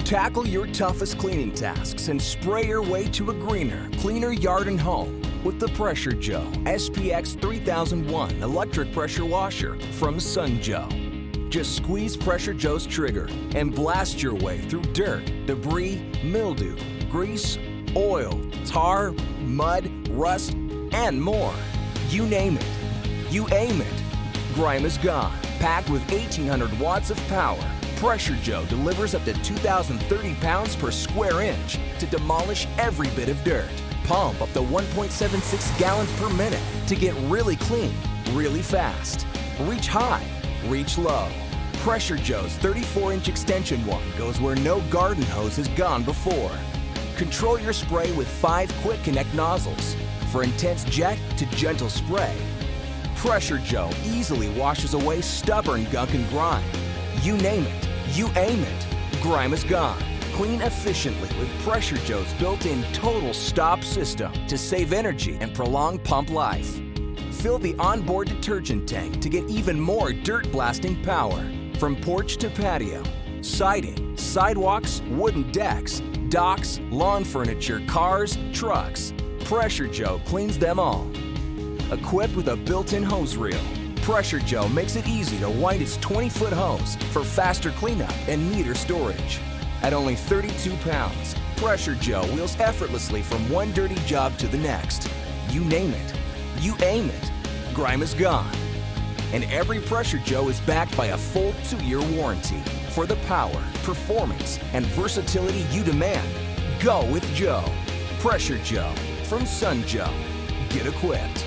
Tackle your toughest cleaning tasks and spray your way to a greener, cleaner yard and home with the Pressure Joe SPX 3001 electric pressure washer from Sun Joe. Just squeeze Pressure Joe's trigger and blast your way through dirt, debris, mildew, grease, oil, tar, mud, rust, and more. You name it. You aim it. Grime is gone. Packed with 1,800 watts of power, Pressure Joe delivers up to 2,030 pounds per square inch to demolish every bit of dirt. Pump up to 1.76 gallons per minute to get really clean, really fast. Reach high, reach low. Pressure Joe's 34-inch extension wand goes where no garden hose has gone before. Control your spray with 5 quick connect nozzles for intense jet to gentle spray. Pressure Joe easily washes away stubborn gunk and grime. You name it, you aim it. Grime is gone. Clean efficiently with Pressure Joe's built-in total stop system to save energy and prolong pump life. Fill the onboard detergent tank to get even more dirt-blasting power. From porch to patio, siding, sidewalks, wooden decks, docks, lawn furniture, cars, trucks. Pressure Joe cleans them all. Equipped with a built-in hose reel, Pressure Joe makes it easy to wind its 20-foot hose for faster cleanup and neater storage. At only 32 pounds, Pressure Joe wheels effortlessly from one dirty job to the next. You name it. You aim it. Grime is gone. And every Pressure Joe is backed by a full 2-year warranty. For the power, performance, and versatility you demand, go with Joe. Pressure Joe from Sun Joe. Get equipped.